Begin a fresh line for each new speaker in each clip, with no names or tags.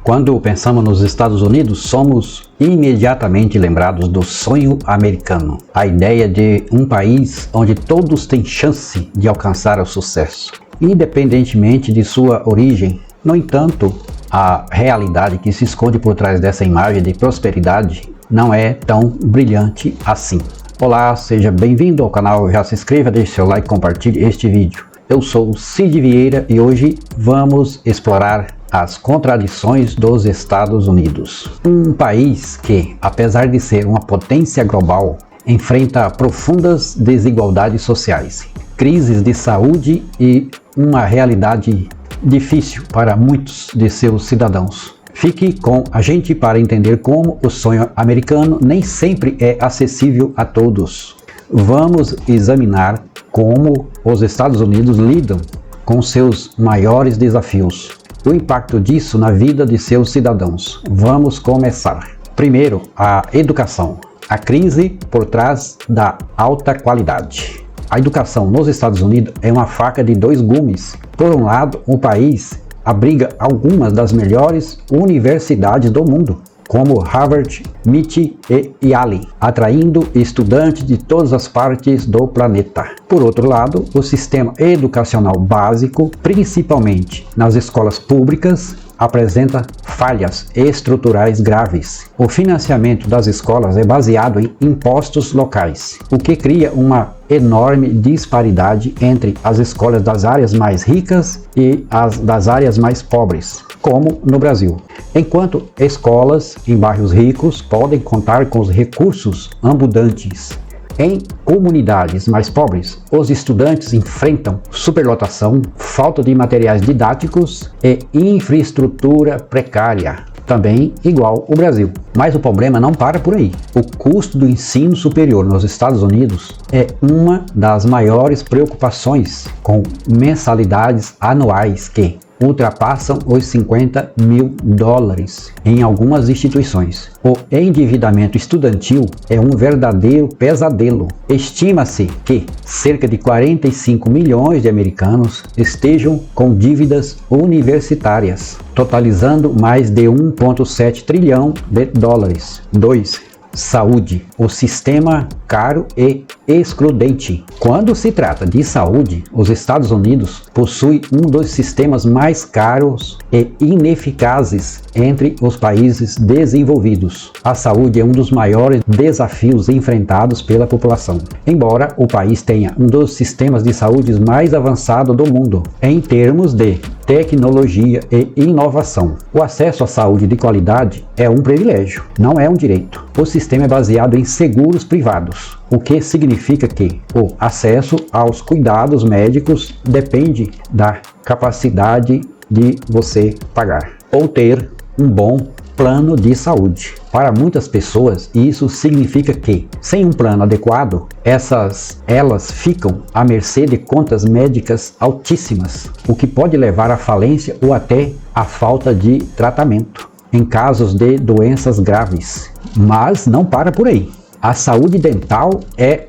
Quando pensamos nos Estados Unidos, somos imediatamente lembrados do sonho americano, a ideia de um país onde todos têm chance de alcançar o sucesso, independentemente de sua origem. No entanto, a realidade que se esconde por trás dessa imagem de prosperidade não é tão brilhante assim. Olá, seja bem-vindo ao canal, já se inscreva, deixe seu like e compartilhe este vídeo. Eu sou o Cid Vieira e hoje vamos explorar as contradições dos Estados Unidos. Um país que, apesar de ser uma potência global, enfrenta profundas desigualdades sociais, crises de saúde e uma realidade difícil para muitos de seus cidadãos. Fique com a gente para entender como o sonho americano nem sempre é acessível a todos. Vamos examinar como os Estados Unidos lidam com seus maiores desafios, o impacto disso na vida de seus cidadãos. Vamos começar. Primeiro, a educação. A crise por trás da alta qualidade. A educação nos Estados Unidos é uma faca de dois gumes. Por um lado, o país abriga algumas das melhores universidades do mundo, como Harvard, MIT e Yale, atraindo estudantes de todas as partes do planeta. Por outro lado, o sistema educacional básico, principalmente nas escolas públicas, apresenta falhas estruturais graves. O financiamento das escolas é baseado em impostos locais, o que cria uma enorme disparidade entre as escolas das áreas mais ricas e as das áreas mais pobres, como no Brasil. Enquanto escolas em bairros ricos podem contar com os recursos abundantes, em comunidades mais pobres, os estudantes enfrentam superlotação, falta de materiais didáticos e infraestrutura precária, também igual o Brasil. Mas o problema não para por aí. O custo do ensino superior nos Estados Unidos é uma das maiores preocupações, com mensalidades anuais que ultrapassam os 50 mil dólares em algumas instituições. O endividamento estudantil é um verdadeiro pesadelo. Estima-se que cerca de 45 milhões de americanos estejam com dívidas universitárias, totalizando mais de 1,7 trilhão de dólares. 2. Saúde. O sistema caro e excludente. Quando se trata de saúde, os Estados Unidos possuem um dos sistemas mais caros e ineficazes entre os países desenvolvidos. A saúde é um dos maiores desafios enfrentados pela população, embora o país tenha um dos sistemas de saúde mais avançados do mundo, em termos de tecnologia e inovação. O acesso à saúde de qualidade é um privilégio, não é um direito. O sistema é baseado em seguros privados, o que significa que o acesso aos cuidados médicos depende da capacidade de você pagar ou ter um bom plano de saúde. Para muitas pessoas, isso significa que, sem um plano adequado, elas ficam à mercê de contas médicas altíssimas, o que pode levar à falência ou até à falta de tratamento em casos de doenças graves. Mas não para por aí. A saúde dental é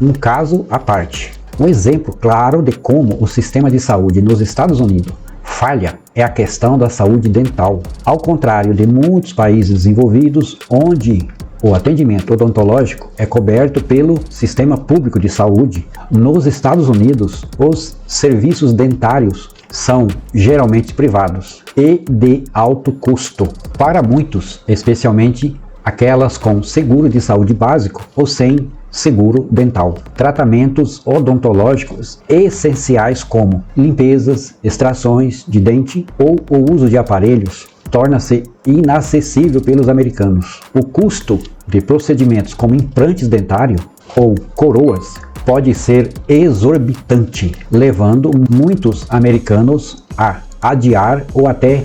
um caso à parte. Um exemplo claro de como o sistema de saúde nos Estados Unidos falha é a questão da saúde dental. Ao contrário de muitos países desenvolvidos, onde o atendimento odontológico é coberto pelo sistema público de saúde, nos Estados Unidos, os serviços dentários são geralmente privados e de alto custo. Para muitos, especialmente aquelas com seguro de saúde básico ou sem seguro dental. Tratamentos odontológicos essenciais como limpezas, extrações de dente ou o uso de aparelhos torna-se inacessível pelos americanos. O custo de procedimentos como implantes dentários ou coroas pode ser exorbitante, levando muitos americanos a adiar ou até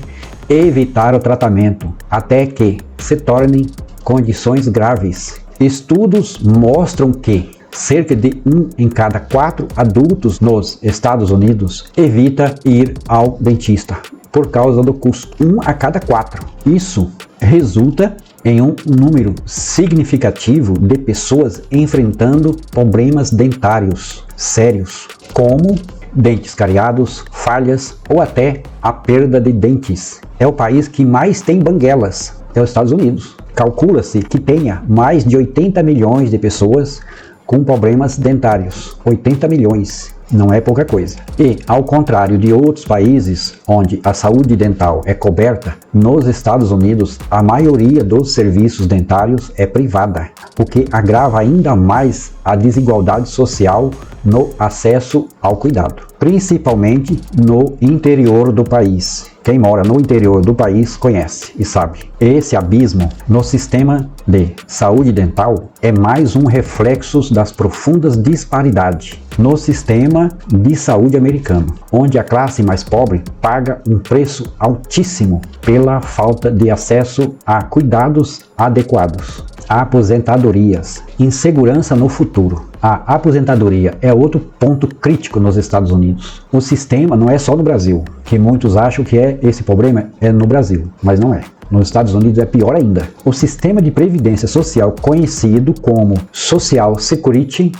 evitar o tratamento, até que se tornem condições graves. Estudos mostram que cerca de 1 em cada 4 adultos nos Estados Unidos evita ir ao dentista por causa do custo. 1 a cada 4. Isso resulta em um número significativo de pessoas enfrentando problemas dentários sérios, como dentes cariados, falhas ou até a perda de dentes. É o país que mais tem banguelas, é os Estados Unidos. Calcula-se que tenha mais de 80 milhões de pessoas com problemas dentários. 80 milhões. Não é pouca coisa. E, ao contrário de outros países onde a saúde dental é coberta, nos Estados Unidos a maioria dos serviços dentários é privada, o que agrava ainda mais a desigualdade social no acesso ao cuidado, principalmente no interior do país. Quem mora no interior do país conhece e sabe. Esse abismo no sistema de saúde dental é mais um reflexo das profundas disparidades no sistema de saúde americano, onde a classe mais pobre paga um preço altíssimo pela falta de acesso a cuidados adequados, a aposentadorias, insegurança no futuro. A aposentadoria é outro ponto crítico nos Estados Unidos. O sistema não é só no Brasil, que muitos acham que esse problema é no Brasil, mas não é. Nos Estados Unidos é pior ainda. O sistema de previdência social, conhecido como Social Security,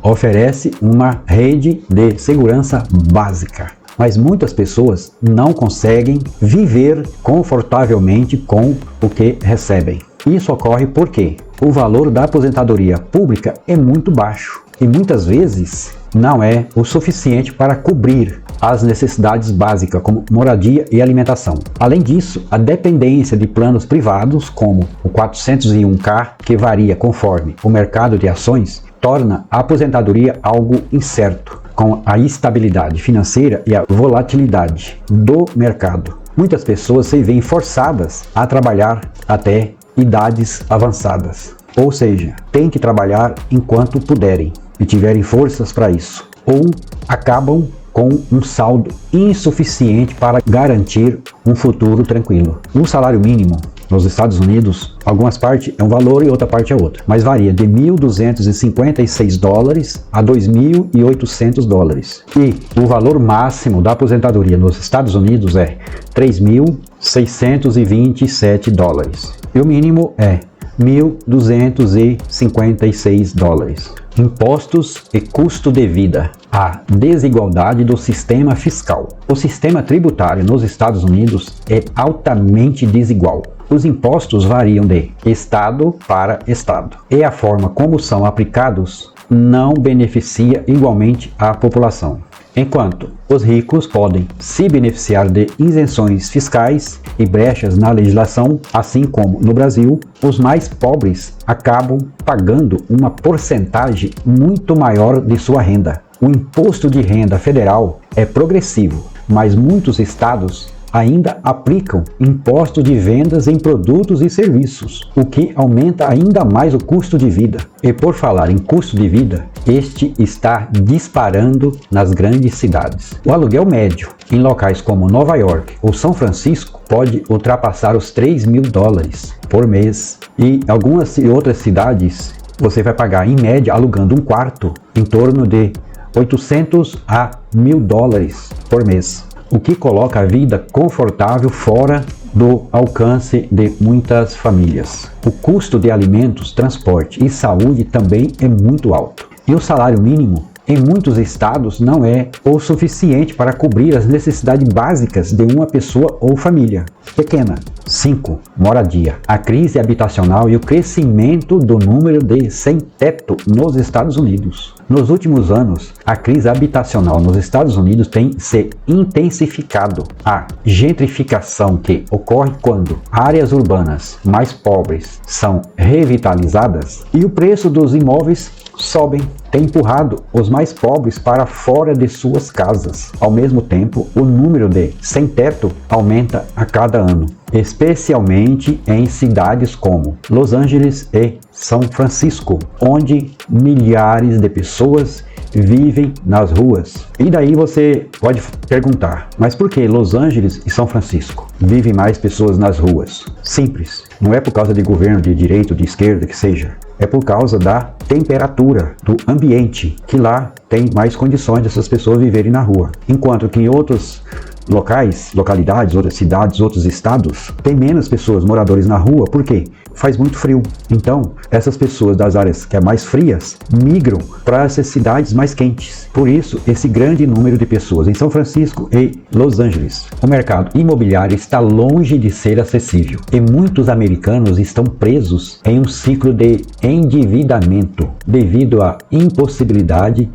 oferece uma rede de segurança básica. Mas muitas pessoas não conseguem viver confortavelmente com o que recebem. Isso ocorre porque o valor da aposentadoria pública é muito baixo e muitas vezes não é o suficiente para cobrir as necessidades básicas como moradia e alimentação. Além disso, a dependência de planos privados como o 401k, que varia conforme o mercado de ações, torna a aposentadoria algo incerto, com a instabilidade financeira e a volatilidade do mercado. Muitas pessoas se veem forçadas a trabalhar até idades avançadas, ou seja, têm que trabalhar enquanto puderem e tiverem forças para isso, ou acabam com um saldo insuficiente para garantir um futuro tranquilo. O salário mínimo nos Estados Unidos, algumas partes é um valor e outra parte é outra, mas varia de 1.256 dólares a 2.800 dólares. E o valor máximo da aposentadoria nos Estados Unidos é 3.627 dólares. E o mínimo é 1.256 dólares. Impostos e custo de vida. A desigualdade do sistema fiscal. O sistema tributário nos Estados Unidos é altamente desigual. Os impostos variam de estado para estado, e a forma como são aplicados não beneficia igualmente a população. Enquanto os ricos podem se beneficiar de isenções fiscais e brechas na legislação, assim como no Brasil, os mais pobres acabam pagando uma porcentagem muito maior de sua renda. O imposto de renda federal é progressivo, mas muitos estados ainda aplicam imposto de vendas em produtos e serviços, o que aumenta ainda mais o custo de vida. E por falar em custo de vida, este está disparando nas grandes cidades. O aluguel médio em locais como Nova York ou São Francisco pode ultrapassar os 3.000 dólares por mês. E algumas outras cidades você vai pagar em média alugando um quarto em torno de 800 a 1.000 dólares por mês, o que coloca a vida confortável fora do alcance de muitas famílias. O custo de alimentos, transporte e saúde também é muito alto. E o salário mínimo em muitos estados não é o suficiente para cobrir as necessidades básicas de uma pessoa ou família pequena. 5. Moradia. A crise habitacional e o crescimento do número de sem-teto nos Estados Unidos. Nos últimos anos, a crise habitacional nos Estados Unidos tem se intensificado. A gentrificação que ocorre quando áreas urbanas mais pobres são revitalizadas e o preço dos imóveis sobem, tem empurrado os mais pobres para fora de suas casas. Ao mesmo tempo, o número de sem-teto aumenta a cada ano, especialmente em cidades como Los Angeles e São Francisco, onde milhares de pessoas vivem nas ruas. E daí você pode perguntar, mas por que Los Angeles e São Francisco vivem mais pessoas nas ruas? Simples, não é por causa de governo de direita ou de esquerda que seja, é por causa da temperatura do ambiente, que lá tem mais condições dessas pessoas viverem na rua. Enquanto que em outros locais, localidades, outras cidades, outros estados, tem menos pessoas, moradores na rua. Por quê? faz muito frio. Então, essas pessoas das áreas que é mais frias migram para essas cidades mais quentes. Por isso, esse grande número de pessoas em São Francisco e Los Angeles. O mercado imobiliário está longe de ser acessível e muitos americanos estão presos em um ciclo de endividamento devido à impossibilidade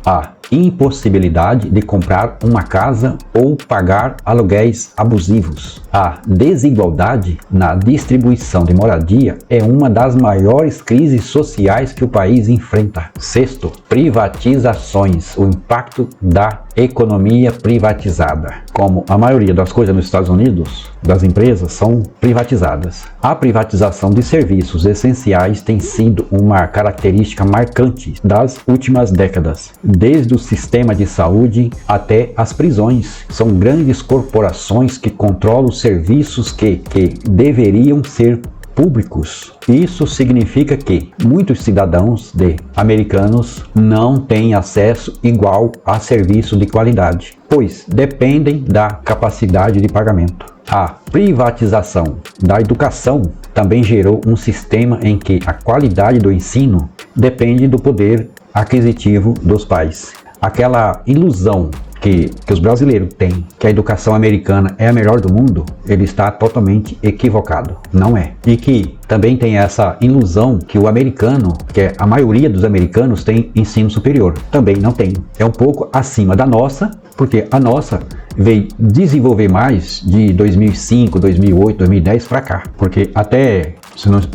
de comprar uma casa ou pagar aluguéis abusivos. A desigualdade na distribuição de moradia é uma das maiores crises sociais que o país enfrenta. Sexto, privatizações, o impacto da economia privatizada. Como a maioria das coisas nos Estados Unidos, das empresas são privatizadas. A privatização de serviços essenciais tem sido uma característica marcante das últimas décadas. Desde o sistema de saúde até as prisões. São grandes corporações que controlam os serviços que deveriam ser públicos. Isso significa que muitos cidadãos americanos não têm acesso igual a serviço de qualidade, pois dependem da capacidade de pagamento. A privatização da educação também gerou um sistema em que a qualidade do ensino depende do poder aquisitivo dos pais. Aquela ilusão que os brasileiros têm, que a educação americana é a melhor do mundo, ele está totalmente equivocado. Não é. E que também tem essa ilusão que o americano, que a maioria dos americanos tem ensino superior. Também não tem. É um pouco acima da nossa, porque a nossa veio desenvolver mais de 2005, 2008, 2010 para cá. Porque até,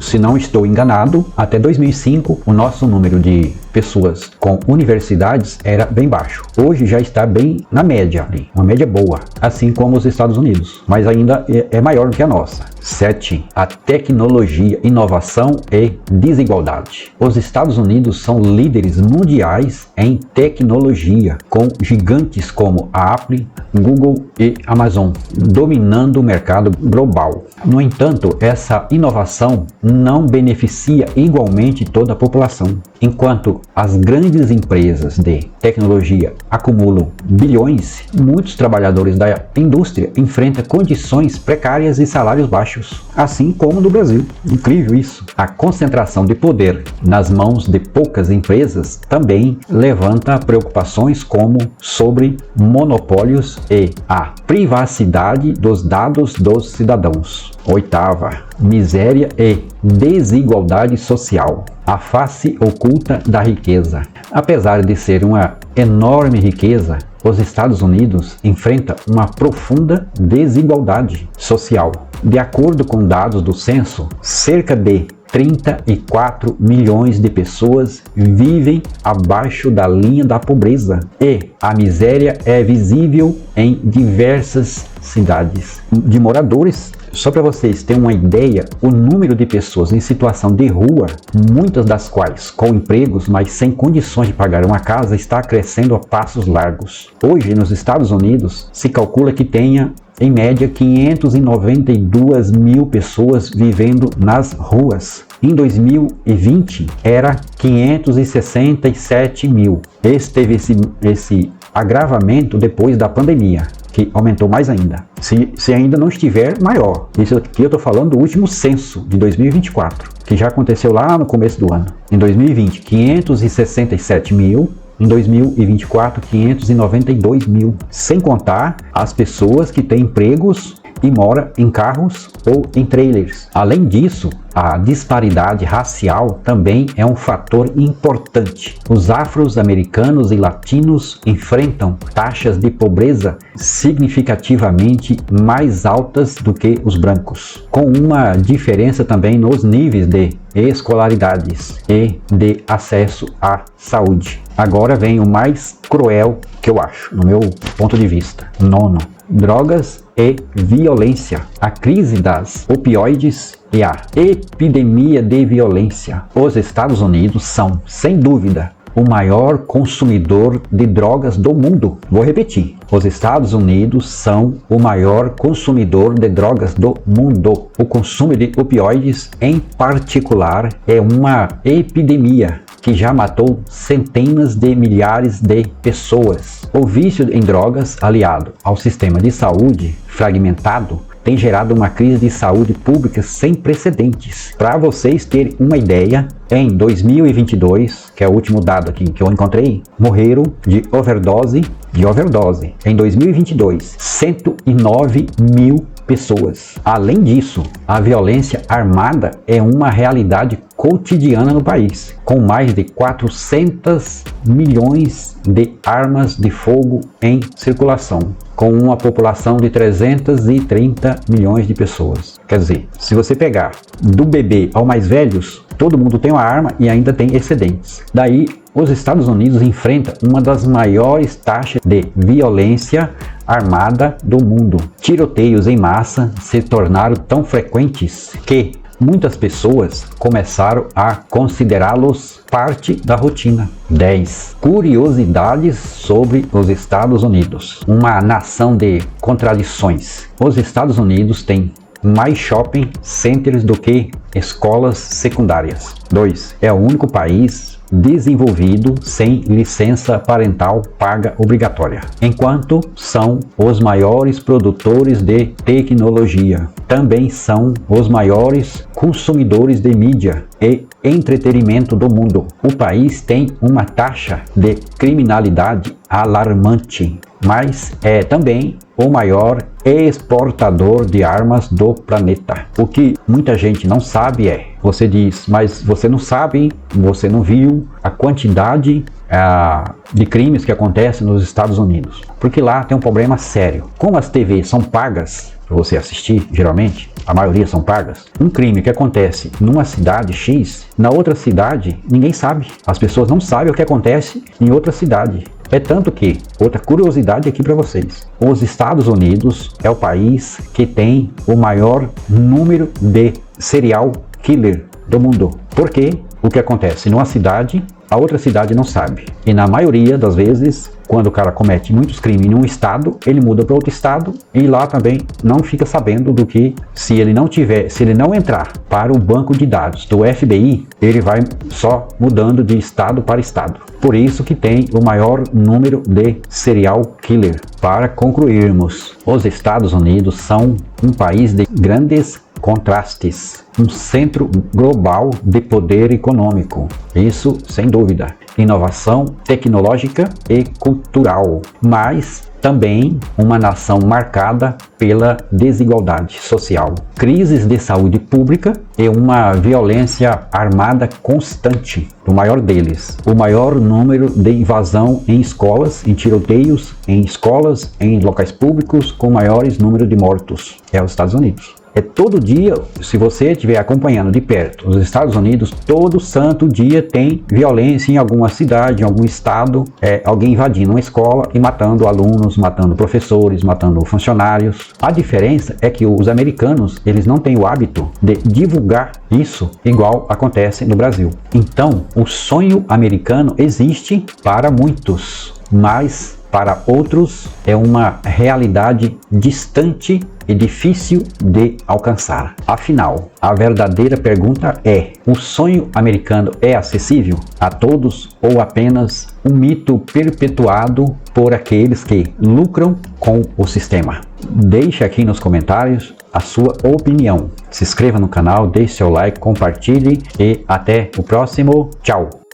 se não estou enganado, até 2005 o nosso número de pessoas com universidades era bem baixo. Hoje já está bem na média, uma média boa, assim como os Estados Unidos, mas ainda é maior do que a nossa. 7. A tecnologia, inovação e desigualdade. Os Estados Unidos são líderes mundiais em tecnologia, com gigantes como a Apple, Google e Amazon, dominando o mercado global. No entanto, essa inovação não beneficia igualmente toda a população. Enquanto as grandes empresas de tecnologia acumulam bilhões, muitos trabalhadores da indústria enfrentam condições precárias e salários baixos, assim como no Brasil. Incrível isso. A concentração de poder nas mãos de poucas empresas também levanta preocupações como sobre monopólios e a privacidade dos dados dos cidadãos. 8ª, miséria e desigualdade social. A face oculta da riqueza. Apesar de ser uma enorme riqueza, os Estados Unidos enfrentam uma profunda desigualdade social. De acordo com dados do censo, cerca de 34 milhões de pessoas vivem abaixo da linha da pobreza e a miséria é visível em diversas cidades. De moradores, só para vocês terem uma ideia, o número de pessoas em situação de rua, muitas das quais com empregos, mas sem condições de pagar uma casa, está crescendo a passos largos. Hoje, nos Estados Unidos, se calcula que tenha em média 592 mil pessoas vivendo nas ruas. Em 2020 era 567 mil. Teve esse agravamento depois da pandemia, que aumentou mais ainda. Se ainda não estiver maior. Isso aqui eu estou falando do último censo de 2024, que já aconteceu lá no começo do ano. Em 2020, 567 mil. Em 2024, 592 mil. Sem contar as pessoas que têm empregos e moram em carros ou em trailers. Além disso, a disparidade racial também é um fator importante. Os afro-americanos e latinos enfrentam taxas de pobreza significativamente mais altas do que os brancos, com uma diferença também nos níveis de escolaridades e de acesso à saúde. Agora vem o mais cruel que eu acho, no meu ponto de vista. 9. Drogas e violência. A crise das opioides e a epidemia de violência. Os Estados Unidos são, sem dúvida, o maior consumidor de drogas do mundo. Vou repetir. Os Estados Unidos são o maior consumidor de drogas do mundo. O consumo de opioides, em particular, é uma epidemia que já matou centenas de milhares de pessoas. O vício em drogas, aliado ao sistema de saúde fragmentado, tem gerado uma crise de saúde pública sem precedentes. Para vocês terem uma ideia, em 2022, que é o último dado aqui que eu encontrei, morreram de overdose. Em 2022, 109 mil pessoas. Além disso, a violência armada é uma realidade cotidiana no país, com mais de 400 milhões de armas de fogo em circulação, com uma população de 330 milhões de pessoas. Quer dizer, se você pegar do bebê ao mais velhos, todo mundo tem uma arma e ainda tem excedentes. Daí, os Estados Unidos enfrentam uma das maiores taxas de violência armada do mundo. Tiroteios em massa se tornaram tão frequentes que muitas pessoas começaram a considerá-los parte da rotina. 10. Curiosidades sobre os Estados Unidos. Uma nação de contradições. Os Estados Unidos têm mais shopping centers do que escolas secundárias. 2. É o único país desenvolvido sem licença parental paga obrigatória, enquanto são os maiores produtores de tecnologia. Também são os maiores consumidores de mídia e entretenimento do mundo. O país tem uma taxa de criminalidade alarmante, mas é também o maior exportador de armas do planeta. O que muita gente não sabe é, você diz, mas você não sabe, você não viu a quantidade de crimes que acontecem nos Estados Unidos. Porque lá tem um problema sério. Como as TVs são pagas para você assistir, geralmente, a maioria são pagas, um crime que acontece numa cidade X, na outra cidade, ninguém sabe. As pessoas não sabem o que acontece em outra cidade. É tanto que, outra curiosidade aqui para vocês, os Estados Unidos é o país que tem o maior número de serial killer do mundo. Porque o que acontece numa cidade, a outra cidade não sabe. E na maioria das vezes, quando o cara comete muitos crimes em um estado, ele muda para outro estado e lá também não fica sabendo do que, se ele não entrar para o banco de dados do FBI, ele vai só mudando de estado para estado. Por isso que tem o maior número de serial killer. Para concluirmos, os Estados Unidos são um país de grandes contrastes, um centro global de poder econômico, isso sem dúvida, inovação tecnológica e cultural, mas também uma nação marcada pela desigualdade social, crises de saúde pública e uma violência armada constante, o maior deles, o maior número de invasão em escolas, em tiroteios, em escolas, em locais públicos, com maiores número de mortos, é os Estados Unidos. É todo dia, se você estiver acompanhando de perto os Estados Unidos, todo santo dia tem violência em alguma cidade, em algum estado, alguém invadindo uma escola e matando alunos, matando professores, matando funcionários. A diferença é que os americanos, eles não têm o hábito de divulgar isso igual acontece no Brasil. Então, o sonho americano existe para muitos, mas para outros é uma realidade distante e difícil de alcançar. Afinal, a verdadeira pergunta é: o sonho americano é acessível a todos ou apenas um mito perpetuado por aqueles que lucram com o sistema? Deixe aqui nos comentários a sua opinião. Se inscreva no canal, deixe seu like, compartilhe e até o próximo. Tchau!